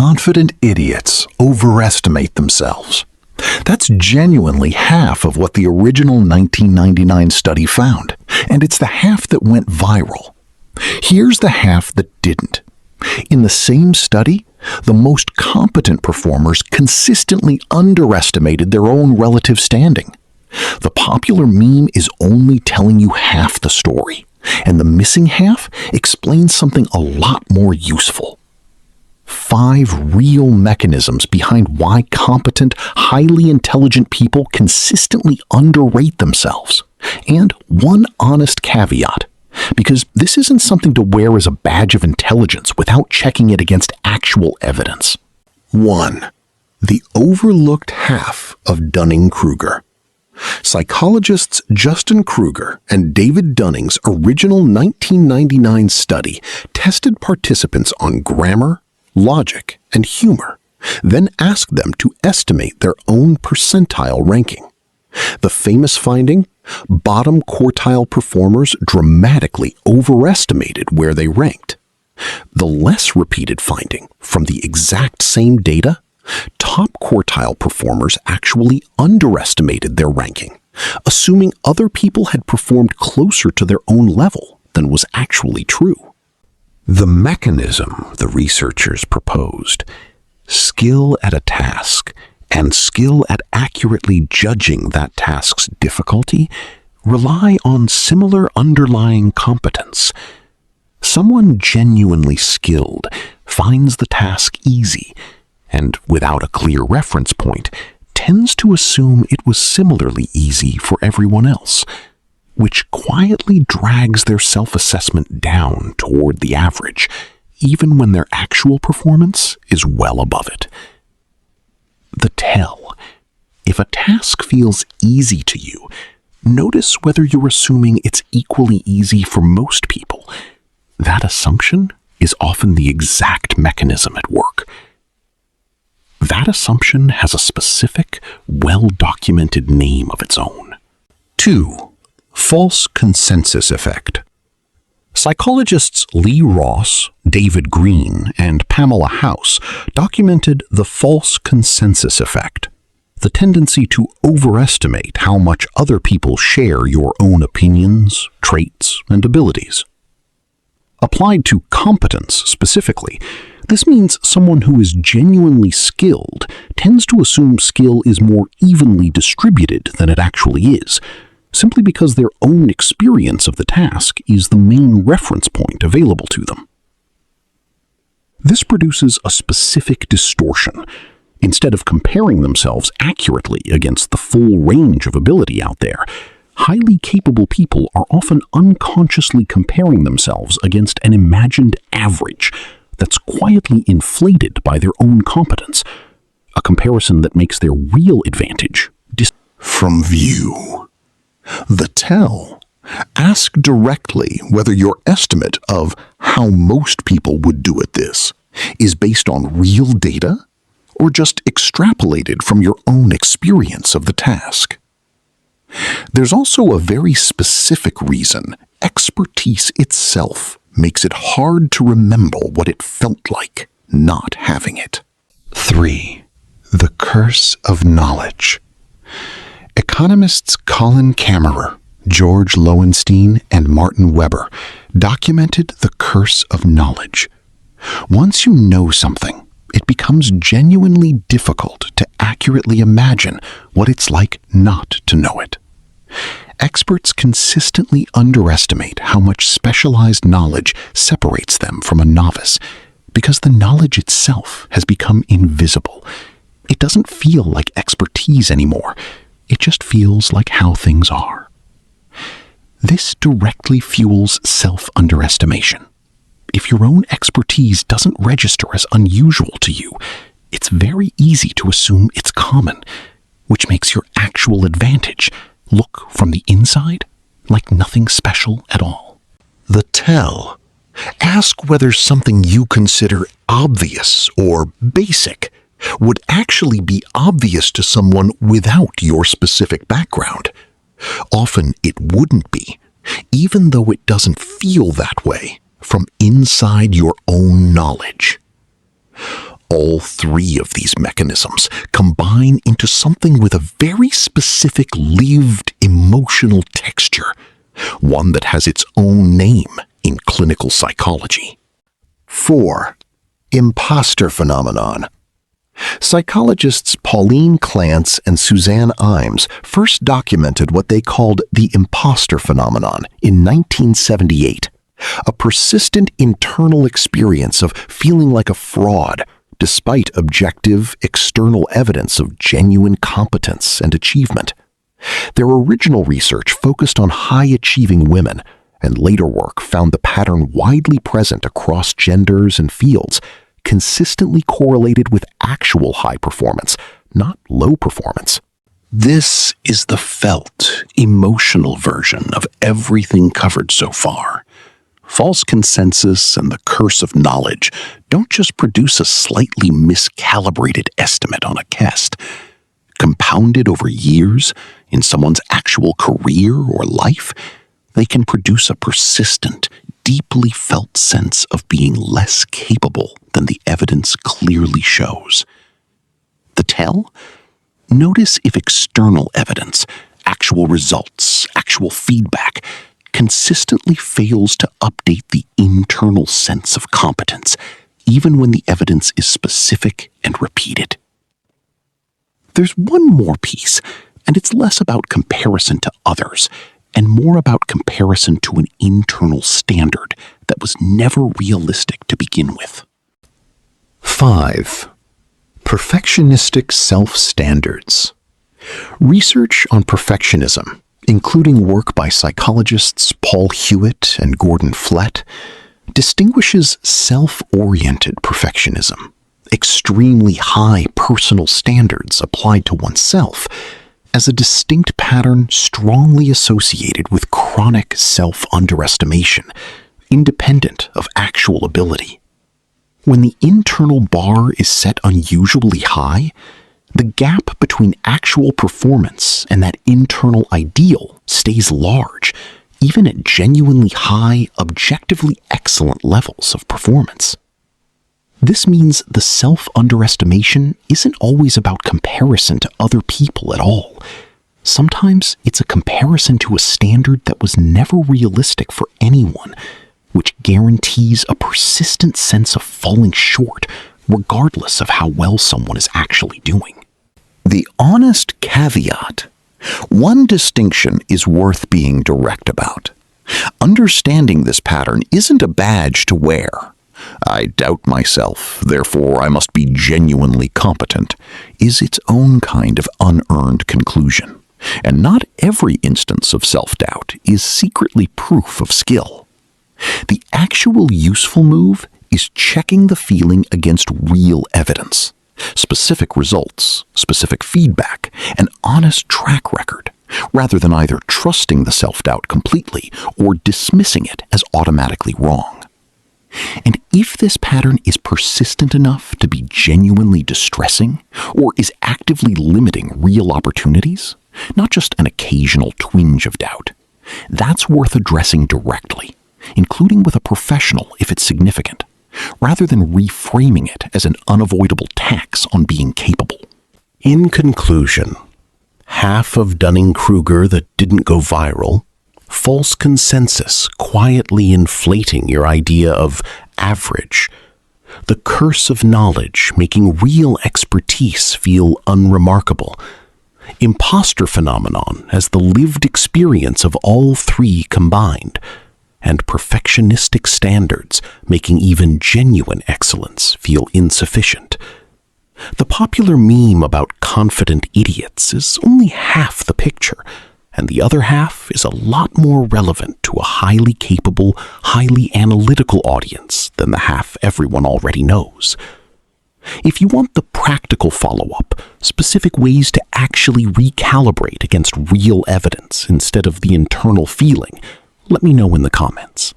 Confident idiots overestimate themselves. That's genuinely half of what the original 1999 study found, and it's the half that went viral. Here's the half that didn't. In the same study, the most competent performers consistently underestimated their own relative standing. The popular meme is only telling you half the story, and the missing half explains something a lot more useful. 5 real mechanisms behind why competent, highly intelligent people consistently underrate themselves. And one honest caveat, because this isn't something to wear as a badge of intelligence without checking it against actual evidence. 1. The overlooked half of Dunning-Kruger. Psychologists Justin Kruger and David Dunning's original 1999 study tested participants on grammar, logic, and humor, then asked them to estimate their own percentile ranking. The famous finding? Bottom quartile performers dramatically overestimated where they ranked. The less repeated finding from the exact same data? Top quartile performers actually underestimated their ranking, assuming other people had performed closer to their own level than was actually true. The mechanism the researchers proposed, skill at a task and skill at accurately judging that task's difficulty, rely on similar underlying competence. Someone genuinely skilled finds the task easy, and without a clear reference point, tends to assume it was similarly easy for everyone else, which quietly drags their self-assessment down toward the average, even when their actual performance is well above it. The tell. If a task feels easy to you, notice whether you're assuming it's equally easy for most people. That assumption is often the exact mechanism at work. That assumption has a specific, well-documented name of its own. 2. False consensus effect. Psychologists Lee Ross, David Greene, and Pamela House documented the false consensus effect, the tendency to overestimate how much other people share your own opinions, traits, and abilities. Applied to competence specifically, this means someone who is genuinely skilled tends to assume skill is more evenly distributed than it actually is, simply because their own experience of the task is the main reference point available to them. This produces a specific distortion. Instead of comparing themselves accurately against the full range of ability out there, highly capable people are often unconsciously comparing themselves against an imagined average that's quietly inflated by their own competence, a comparison that makes their real advantage from view. The tell. Ask directly whether your estimate of how most people would do at this is based on real data or just extrapolated from your own experience of the task. There's also a very specific reason expertise itself makes it hard to remember what it felt like not having it. 3. The curse of knowledge. Economists Colin Camerer, George Loewenstein, and Martin Weber documented the curse of knowledge. Once you know something, it becomes genuinely difficult to accurately imagine what it's like not to know it. Experts consistently underestimate how much specialized knowledge separates them from a novice because the knowledge itself has become invisible. It doesn't feel like expertise anymore. It just feels like how things are. This directly fuels self-underestimation. If your own expertise doesn't register as unusual to you, it's very easy to assume it's common, which makes your actual advantage look from the inside like nothing special at all. The tell. Ask whether something you consider obvious or basic would actually be obvious to someone without your specific background. Often it wouldn't be, even though it doesn't feel that way from inside your own knowledge. All three of these mechanisms combine into something with a very specific lived emotional texture, one that has its own name in clinical psychology. 4. Impostor Phenomenon. Psychologists Pauline Clance and Suzanne Imes first documented what they called the impostor phenomenon in 1978, a persistent internal experience of feeling like a fraud despite objective, external evidence of genuine competence and achievement. Their original research focused on high-achieving women, and later work found the pattern widely present across genders and fields, consistently correlated with actual high performance, not low performance. This is the felt, emotional version of everything covered so far. False consensus and the curse of knowledge don't just produce a slightly miscalibrated estimate on a test. Compounded over years in someone's actual career or life, they can produce a persistent, deeply felt sense of being less capable than the evidence clearly shows. The tell? Notice if external evidence, actual results, actual feedback, consistently fails to update the internal sense of competence, even when the evidence is specific and repeated. There's one more piece, and it's less about comparison to others and more about comparison to an internal standard that was never realistic to begin with. 5. Perfectionistic Self-Standards. Research on perfectionism, including work by psychologists Paul Hewitt and Gordon Flett, distinguishes self-oriented perfectionism, extremely high personal standards applied to oneself, as a distinct pattern strongly associated with chronic self-underestimation, independent of actual ability. When the internal bar is set unusually high, the gap between actual performance and that internal ideal stays large, even at genuinely high, objectively excellent levels of performance. This means the self-underestimation isn't always about comparison to other people at all. Sometimes it's a comparison to a standard that was never realistic for anyone, which guarantees a persistent sense of falling short, regardless of how well someone is actually doing. The honest caveat: one distinction is worth being direct about. Understanding this pattern isn't a badge to wear. I doubt myself, therefore I must be genuinely competent, is its own kind of unearned conclusion. And not every instance of self-doubt is secretly proof of skill. The actual useful move is checking the feeling against real evidence, specific results, specific feedback, an honest track record, rather than either trusting the self-doubt completely or dismissing it as automatically wrong. And if this pattern is persistent enough to be genuinely distressing, or is actively limiting real opportunities, not just an occasional twinge of doubt, that's worth addressing directly, including with a professional if it's significant, rather than reframing it as an unavoidable tax on being capable. In conclusion, half of Dunning-Kruger that didn't go viral, false consensus quietly inflating your idea of average, the curse of knowledge making real expertise feel unremarkable, impostor phenomenon as the lived experience of all three combined, and perfectionistic standards making even genuine excellence feel insufficient. The popular meme about confident idiots is only half the picture, and the other half is a lot more relevant to a highly capable, highly analytical audience than the half everyone already knows. If you want the practical follow-up, specific ways to actually recalibrate against real evidence instead of the internal feeling, let me know in the comments.